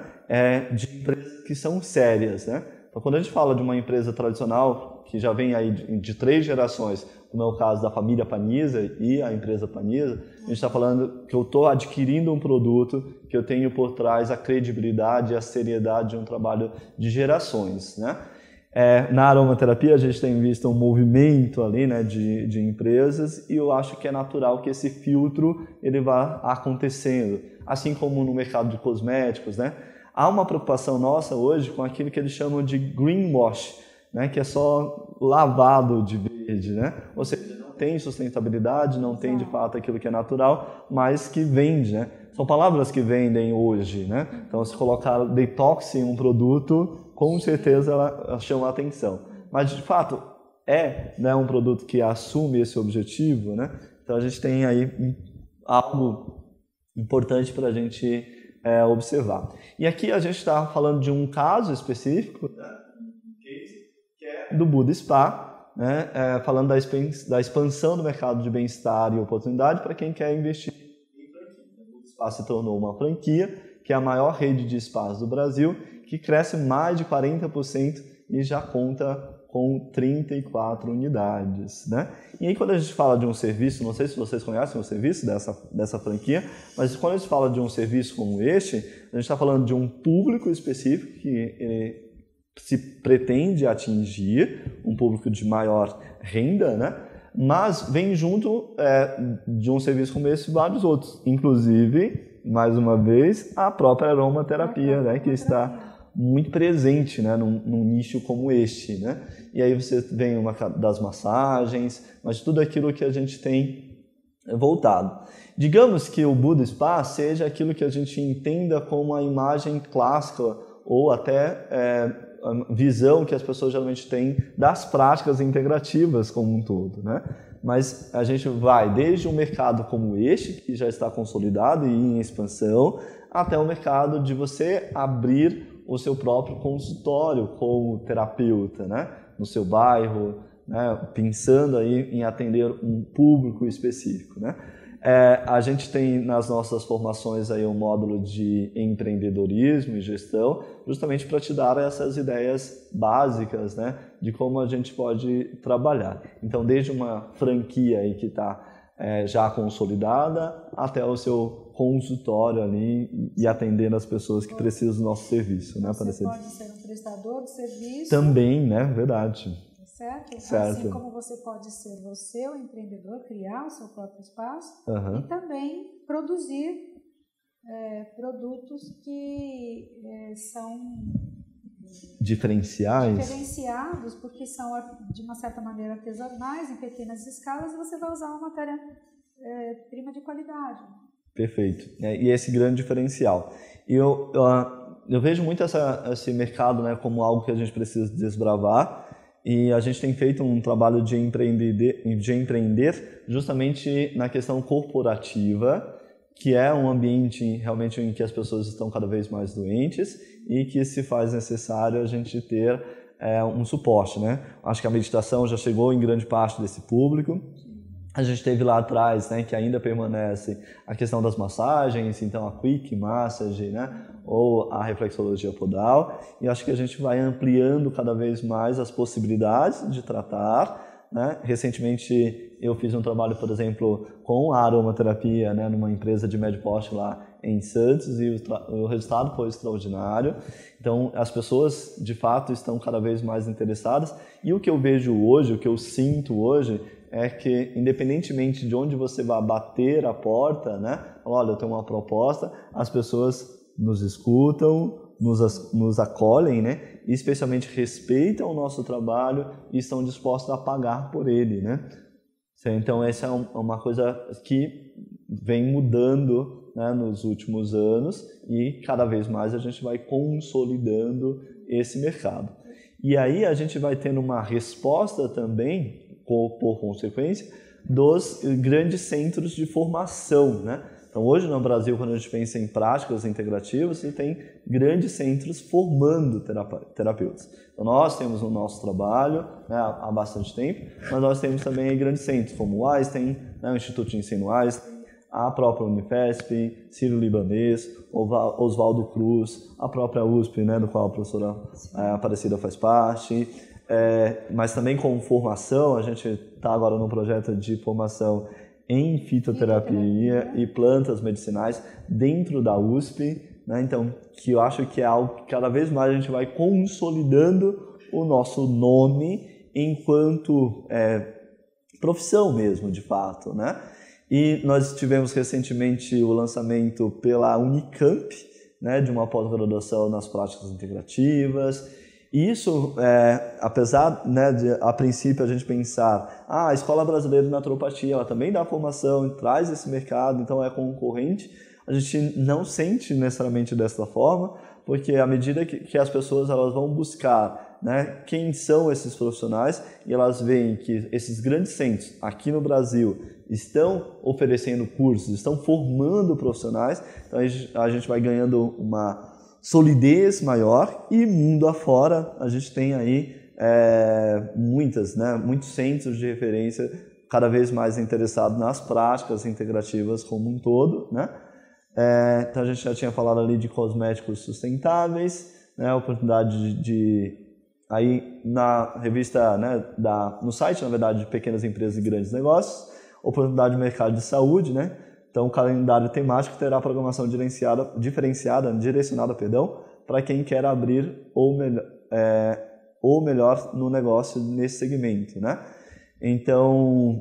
de empresas que são sérias, né? Então, quando a gente fala de uma empresa tradicional que já vem aí de 3 gerações, como é o caso da família Panisa e a empresa Panisa, a gente está falando que eu estou adquirindo um produto, que eu tenho por trás a credibilidade e a seriedade de um trabalho de gerações, né? Na aromaterapia a gente tem visto um movimento ali, né, de empresas, e eu acho que é natural que esse filtro ele vá acontecendo, assim como no mercado de cosméticos, né? Há uma preocupação nossa hoje com aquilo que eles chamam de greenwash, né, que é só lavado de verde, né? Ou seja, não tem sustentabilidade, não tem de fato aquilo que é natural, mas que vende, né? São palavras que vendem hoje, né? Então, se colocar detox em um produto, com certeza ela chama a atenção. Mas, de fato, né, um produto que assume esse objetivo, né? Então, a gente tem aí algo importante para a gente observar. E aqui a gente está falando de um caso específico, né, que é do Buda Spa, né, falando da expansão do mercado de bem-estar e oportunidade para quem quer investir em franquia. O Buda Spa se tornou uma franquia, que é a maior rede de spas do Brasil, que cresce mais de 40% e já conta com 34 unidades, né? E aí quando a gente fala de um serviço, não sei se vocês conhecem o serviço dessa franquia, mas quando a gente fala de um serviço como este, a gente está falando de um público específico que se pretende atingir, um público de maior renda, né? Mas vem junto de um serviço como esse vários outros, inclusive, mais uma vez, a própria aromaterapia, né? Que está muito presente, né, num nicho como este, né? E aí você vem uma das massagens, mas tudo aquilo que a gente tem voltado. Digamos que o Buda Spa seja aquilo que a gente entenda como a imagem clássica ou até a visão que as pessoas geralmente têm das práticas integrativas como um todo, né? Mas a gente vai desde um mercado como este, que já está consolidado e em expansão, até o mercado de você abrir o seu próprio consultório como terapeuta, né? No seu bairro, né? Pensando aí em atender um público específico, né? A gente tem nas nossas formações aí um módulo de empreendedorismo e gestão, justamente para te dar essas ideias básicas, né, de como a gente pode trabalhar. Então, desde uma franquia aí que está já consolidada até o seu consultório ali e atendendo as pessoas que precisam do nosso serviço, né? Você pode ser um prestador de serviço. Também, né? Verdade. Certo? Certo. Assim como você pode ser você, o empreendedor, criar o seu próprio espaço e também produzir produtos que são diferenciados, porque são de uma certa maneira artesanais, em pequenas escalas, e você vai usar uma matéria-prima de qualidade. Perfeito. E esse grande diferencial. E eu vejo muito esse mercado, né, como algo que a gente precisa desbravar. E a gente tem feito um trabalho de empreender justamente na questão corporativa, que é um ambiente realmente em que as pessoas estão cada vez mais doentes e que se faz necessário a gente ter um suporte, né? Acho que a meditação já chegou em grande parte desse público. A gente teve lá atrás, né, que ainda permanece a questão das massagens, então a Quick Massage, né, ou a reflexologia podal, e acho que a gente vai ampliando cada vez mais as possibilidades de tratar, né? Recentemente eu fiz um trabalho, por exemplo, com a aromaterapia, né, numa empresa de médio porte lá em Santos, e o resultado foi extraordinário. Então as pessoas de fato estão cada vez mais interessadas, e o que eu vejo hoje, o que eu sinto hoje, é que, independentemente de onde você vai bater a porta, né? Olha, eu tenho uma proposta, as pessoas nos escutam, nos acolhem, né? E especialmente respeitam o nosso trabalho e estão dispostos a pagar por ele, né? Então, essa é uma coisa que vem mudando, né, nos últimos anos, e cada vez mais a gente vai consolidando esse mercado. E aí a gente vai tendo uma resposta também, por consequência, dos grandes centros de formação, né? Então, hoje no Brasil, quando a gente pensa em práticas integrativas, você tem grandes centros formando terapeutas. Então, nós temos o nosso trabalho, né, há bastante tempo, mas nós temos também grandes centros, como o Einstein, né, o Instituto de Ensino Einstein, a própria Unifesp, Sírio-Libanês, Oswaldo Cruz, a própria USP, né, do qual a professora Aparecida faz parte. Mas também com formação, a gente está agora num projeto de formação em fitoterapia e plantas medicinais dentro da USP, né? Então, que eu acho que é algo que cada vez mais a gente vai consolidando o nosso nome enquanto profissão mesmo, de fato, né? E nós tivemos recentemente o lançamento pela Unicamp, né, de uma pós-graduação nas práticas integrativas. E isso, apesar, né, de a princípio a gente pensar, a Escola Brasileira de Naturopatia, ela também dá formação e traz esse mercado, então é concorrente, a gente não sente necessariamente dessa forma, porque à medida que as pessoas elas vão buscar, né, quem são esses profissionais, e elas veem que esses grandes centros aqui no Brasil estão oferecendo cursos, estão formando profissionais, então a gente vai ganhando uma solidez maior, e mundo afora a gente tem aí muitos centros de referência cada vez mais interessados nas práticas integrativas como um todo, né? Então a gente já tinha falado ali de cosméticos sustentáveis, né? A oportunidade de aí na revista, né, no site, na verdade, de pequenas empresas e grandes negócios, oportunidade de mercado de saúde, né? Então, o calendário temático terá programação direcionada para quem quer abrir ou melhor no negócio nesse segmento, né? Então,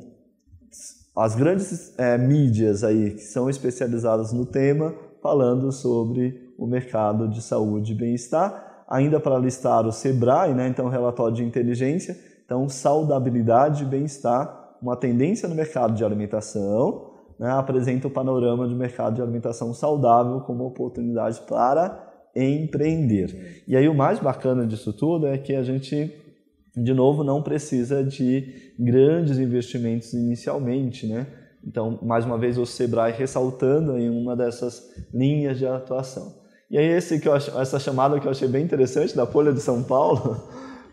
as grandes mídias aí que são especializadas no tema, falando sobre o mercado de saúde e bem-estar, ainda para listar o Sebrae, né? Então, relatório de inteligência, então saudabilidade e bem-estar, uma tendência no mercado de alimentação, né, apresenta o panorama de mercado de alimentação saudável como oportunidade para empreender. E aí o mais bacana disso tudo é que a gente, de novo, não precisa de grandes investimentos inicialmente, né? Então, mais uma vez, o Sebrae ressaltando em uma dessas linhas de atuação. E aí essa chamada que eu achei bem interessante, da Folha de São Paulo,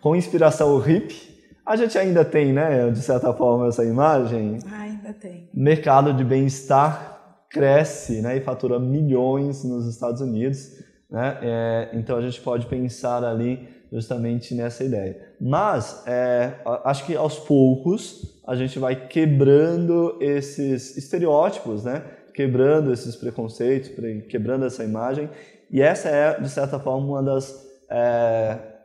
com inspiração hippie, a gente ainda tem, né, de certa forma, essa imagem. Ainda tem. Mercado de bem-estar cresce, né, e fatura milhões nos Estados Unidos, né? Então a gente pode pensar ali justamente nessa ideia. Mas acho que aos poucos a gente vai quebrando esses estereótipos, né? Quebrando esses preconceitos, quebrando essa imagem. E essa é, de certa forma, uma das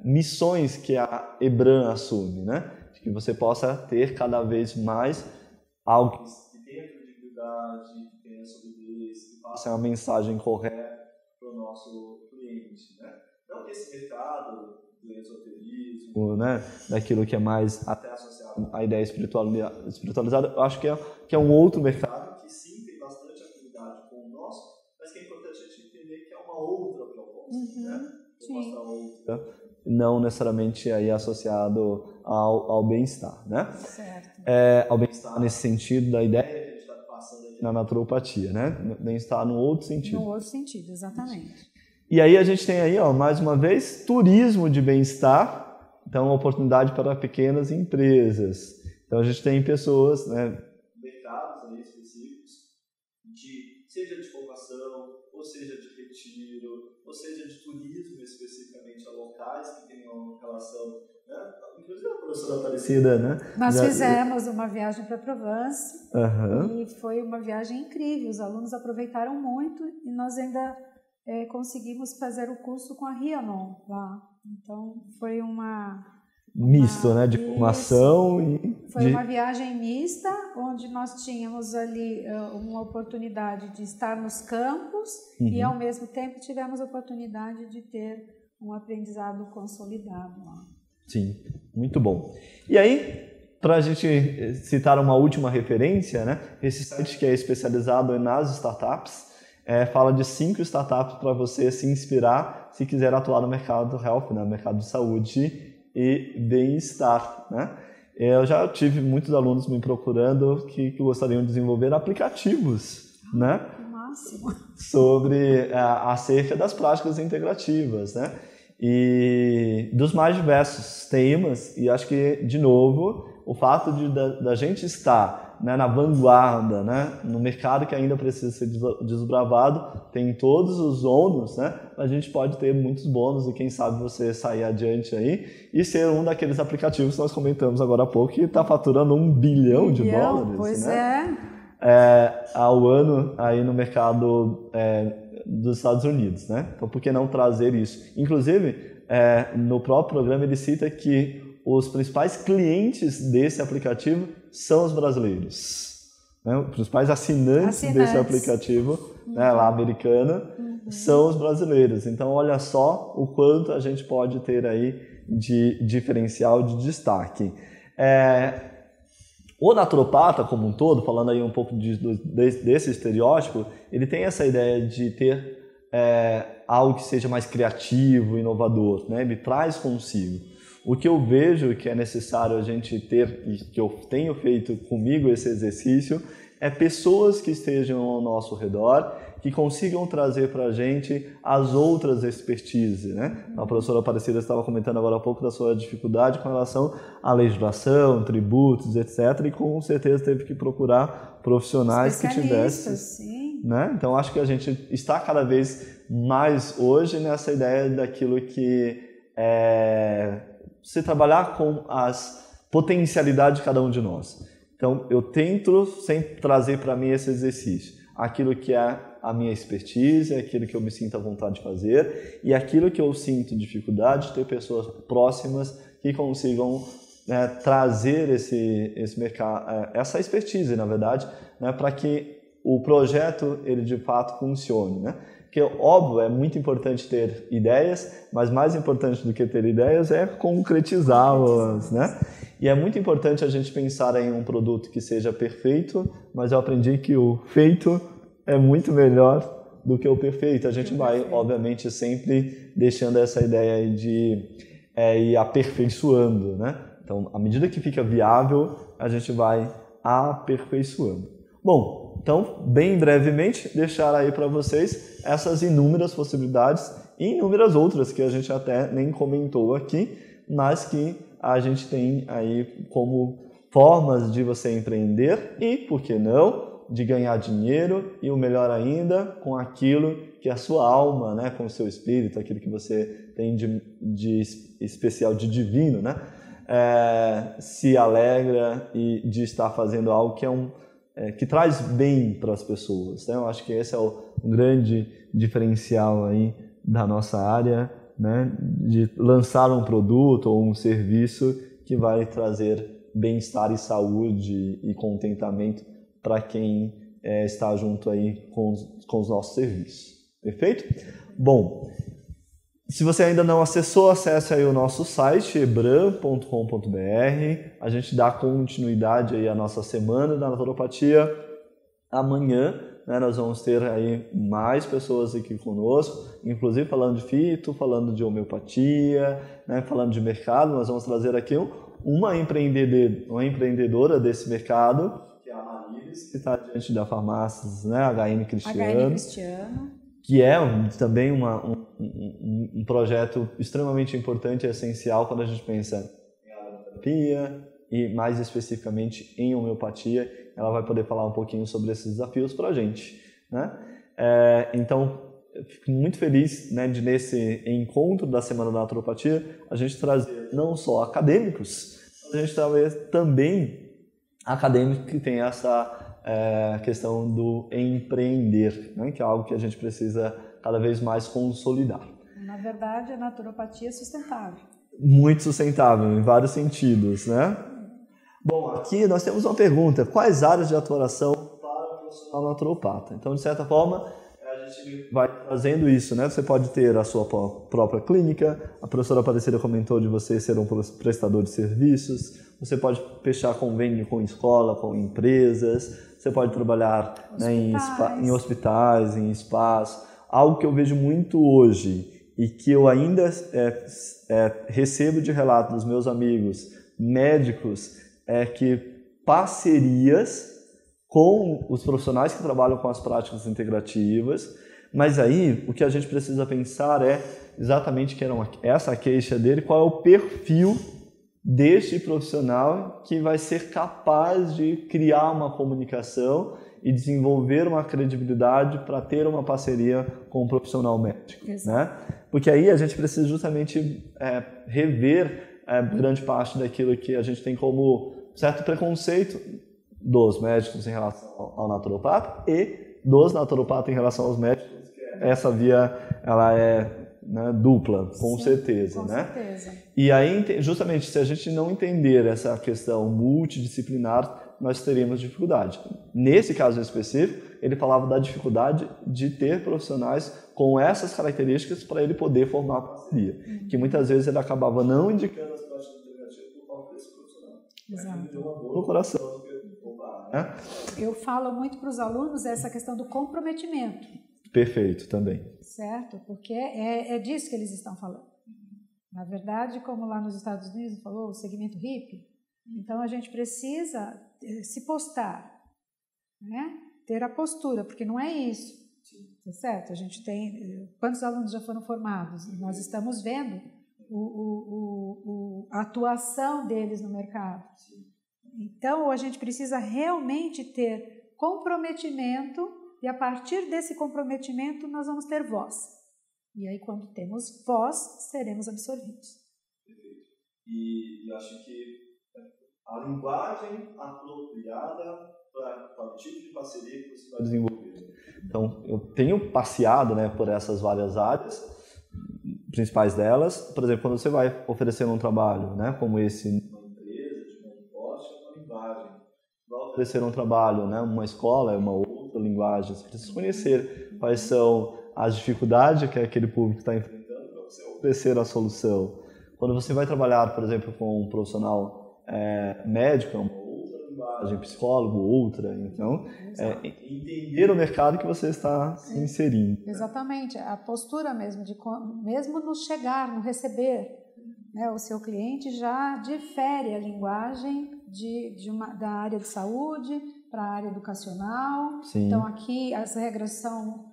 missões que a EBRAM assume, né? De que você possa ter cada vez mais algo que tenha credibilidade, que tenha solidez, que passe uma mensagem correta para o nosso cliente, né? Não que esse mercado do esoterismo, né, daquilo que é mais até associado à ideia espiritualizada, eu acho que é um outro mercado que sim tem bastante afinidade com o nosso, mas que é importante a gente entender que é uma outra proposta, né? Proposta outra, não necessariamente aí associado ao bem-estar, né? Certo. Ao bem-estar nesse sentido da ideia que a gente está passando aqui na naturopatia, né? Bem-estar no outro sentido. No outro sentido, exatamente. E aí a gente tem aí, ó, mais uma vez, turismo de bem-estar, então oportunidade para pequenas empresas. Então a gente tem pessoas, né, mercados aí específicos, seja de formação, ou seja de retiro, ou seja de turismo especificamente a locais que tenham relação, né? Inclusive a professora Aparecida, né? Nós fizemos uma viagem para Provence Uhum. e foi uma viagem incrível, os alunos aproveitaram muito e nós ainda conseguimos fazer o curso com a Rianon lá. Então, foi misto, né, de formação e... Foi uma viagem mista, onde nós tínhamos ali uma oportunidade de estar nos campos e, ao mesmo tempo, tivemos a oportunidade de ter um aprendizado consolidado lá. Sim, muito bom. E aí, para a gente citar uma última referência, né, esse site que é especializado nas startups, fala de 5 startups para você se inspirar se quiser atuar no mercado health, né, no mercado de saúde e bem-estar, né? Eu já tive muitos alunos me procurando que gostariam de desenvolver aplicativos, né? Que máximo! Sobre acerca das práticas integrativas, né? E dos mais diversos temas, e acho que, de novo, o fato da gente estar, né, na vanguarda, né, no mercado que ainda precisa ser desbravado, tem todos os ônus, né, a gente pode ter muitos bônus e quem sabe você sair adiante aí e ser um daqueles aplicativos que nós comentamos agora há pouco que está faturando $1 bilhão de dólares. Pois né? Ao ano aí no mercado dos Estados Unidos, né? Então, por que não trazer isso? Inclusive, no próprio programa ele cita que os principais clientes desse aplicativo são os brasileiros. Né? Os principais assinantes desse aplicativo, né, lá americano, são os brasileiros. Então, olha só o quanto a gente pode ter aí de diferencial, de destaque. O naturopata, como um todo, falando aí um pouco desse estereótipo, ele tem essa ideia de ter algo que seja mais criativo, inovador, né? Ele traz consigo. O que eu vejo que é necessário a gente ter, e que eu tenho feito comigo esse exercício, é pessoas que estejam ao nosso redor, que consigam trazer para a gente as outras expertises, né? A professora Aparecida estava comentando agora há pouco da sua dificuldade com relação à legislação, tributos, etc. E com certeza teve que procurar profissionais que tivessem... Sim. Né? Então, acho que a gente está cada vez mais hoje nessa ideia daquilo que se trabalhar com as potencialidades de cada um de nós. Então, eu tento sempre trazer para mim esse exercício. Aquilo que é a minha expertise, aquilo que eu me sinto à vontade de fazer e aquilo que eu sinto dificuldade, ter pessoas próximas que consigam trazer esse mercado, essa expertise, na verdade, né, para que o projeto ele de fato funcione, né? Porque, óbvio, é muito importante ter ideias, mas mais importante do que ter ideias é concretizá-las, né? E é muito importante a gente pensar em um produto que seja perfeito, mas eu aprendi que o feito é muito melhor do que o perfeito. A gente vai, obviamente, sempre deixando essa ideia aí de ir aperfeiçoando, né? Então, à medida que fica viável, a gente vai aperfeiçoando. Bom, então, bem brevemente, deixar aí para vocês essas inúmeras possibilidades e inúmeras outras que a gente até nem comentou aqui, mas que a gente tem aí como formas de você empreender e, por que não, de ganhar dinheiro e, o melhor ainda, com aquilo que a sua alma, né, com o seu espírito, aquilo que você tem de especial, de divino, né, se alegra e de estar fazendo algo que que traz bem para as pessoas, né? Eu acho que esse é o grande diferencial aí da nossa área, né, de lançar um produto ou um serviço que vai trazer bem-estar e saúde e contentamento para quem está junto aí com os nossos serviços. Perfeito? Bom, se você ainda não acessou, acesse aí o nosso site, ebram.com.br. A gente dá continuidade aí à nossa semana da naturopatia. Amanhã, né, nós vamos ter aí mais pessoas aqui conosco, inclusive falando de fito, falando de homeopatia, né, falando de mercado. Nós vamos trazer aqui uma empreendedora desse mercado, que é a Marílis, que está diante da farmácia, né, HN Cristiano, que é também um projeto extremamente importante e essencial quando a gente pensa em aromaterapia e mais especificamente em homeopatia. Ela vai poder falar um pouquinho sobre esses desafios para a gente, né? Então, eu fico muito feliz, né, de nesse encontro da Semana da Naturopatia a gente trazer não só acadêmicos, mas a gente trazer também acadêmicos que tem essa questão do empreender, né, que é algo que a gente precisa cada vez mais consolidar. Na verdade, a naturopatia é sustentável. Muito sustentável, em vários sentidos, né? Bom, aqui nós temos uma pergunta: quais áreas de atuação para o profissional naturopata? Então, de certa forma, a gente vai fazendo isso, né? Você pode ter a sua própria clínica, a professora Aparecida comentou de você ser um prestador de serviços, você pode fechar convênio com escola, com empresas, você pode trabalhar, né, em hospitais, em spas. Algo que eu vejo muito hoje e que eu ainda recebo de relato dos meus amigos médicos é que parcerias com os profissionais que trabalham com as práticas integrativas, mas aí o que a gente precisa pensar é exatamente, que era essa queixa dele, qual é o perfil deste profissional que vai ser capaz de criar uma comunicação e desenvolver uma credibilidade para ter uma parceria com um profissional médico, né? Porque aí a gente precisa justamente rever grande parte daquilo que a gente tem como certo preconceito dos médicos em relação ao naturopata e dos naturopatas em relação aos médicos. Essa via, ela é, né, dupla, com certeza, né? Certeza. E aí, justamente, se a gente não entender essa questão multidisciplinar, nós teríamos dificuldade. Nesse caso específico, ele falava da dificuldade de ter profissionais com essas características para ele poder formar parceria, que muitas vezes ele acabava não indicando as práticas integrativas por causa desse profissional. Exato. No coração. Eu falo muito para os alunos essa questão do comprometimento. Perfeito, também. Certo? Porque é disso que eles estão falando. Na verdade, como lá nos Estados Unidos falou, o segmento hippie, então a gente precisa se postar, né? Ter a postura, porque não é isso. Tá certo? A gente tem... Quantos alunos já foram formados? Nós estamos vendo a atuação deles no mercado. Então, a gente precisa realmente ter comprometimento e, a partir desse comprometimento, nós vamos ter voz. E aí, quando temos voz, seremos absorvidos. E acho que a linguagem apropriada para o tipo de parceria que você vai desenvolver. Então, eu tenho passeado, né, por essas várias áreas, principais delas. Por exemplo, quando você vai oferecer um trabalho, né, como esse, oferecer um trabalho, né, uma escola é uma outra linguagem. Você precisa conhecer quais são as dificuldades que aquele público está enfrentando para você oferecer a solução. Quando você vai trabalhar, por exemplo, com um profissional médico, é uma outra linguagem. abordagem, psicólogo, outra. Então, entender o mercado que você está se inserindo. Exatamente, a postura mesmo, mesmo no chegar, no receber, né, o seu cliente já difere a linguagem da área de saúde para a área educacional. Sim. Então, aqui as regras são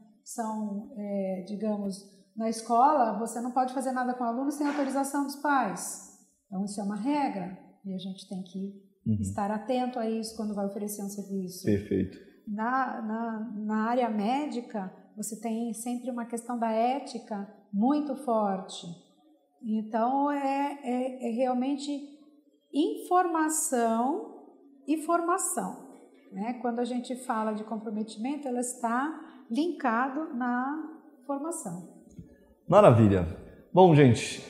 digamos, na escola você não pode fazer nada com o aluno sem autorização dos pais. Então, isso é uma regra e a gente tem que estar atento a isso quando vai oferecer um serviço. Perfeito. Na área médica, você tem sempre uma questão da ética muito forte. Então, é realmente informação e formação. Né? Quando a gente fala de comprometimento, ela está linkado na formação. Maravilha. Bom, gente,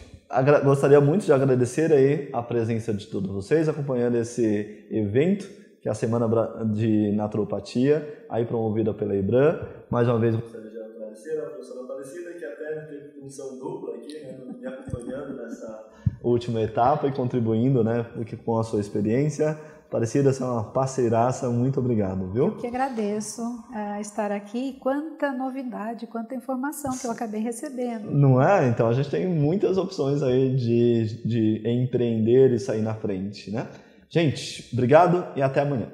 gostaria muito de agradecer aí a presença de todos vocês acompanhando esse evento, que é a Semana de Naturopatia, aí promovida pela IBRAM. Mais uma vez, eu gostaria de agradecer a professora Aparecida, que até teve função dupla aqui, né, me acompanhando nessa última etapa e contribuindo, né, com a sua experiência. Aparecida, você é uma parceiraça, muito obrigado, viu? Eu que agradeço estar aqui. Quanta novidade, quanta informação que eu acabei recebendo. Não é? Então, a gente tem muitas opções aí de empreender e sair na frente, né? Gente, obrigado e até amanhã.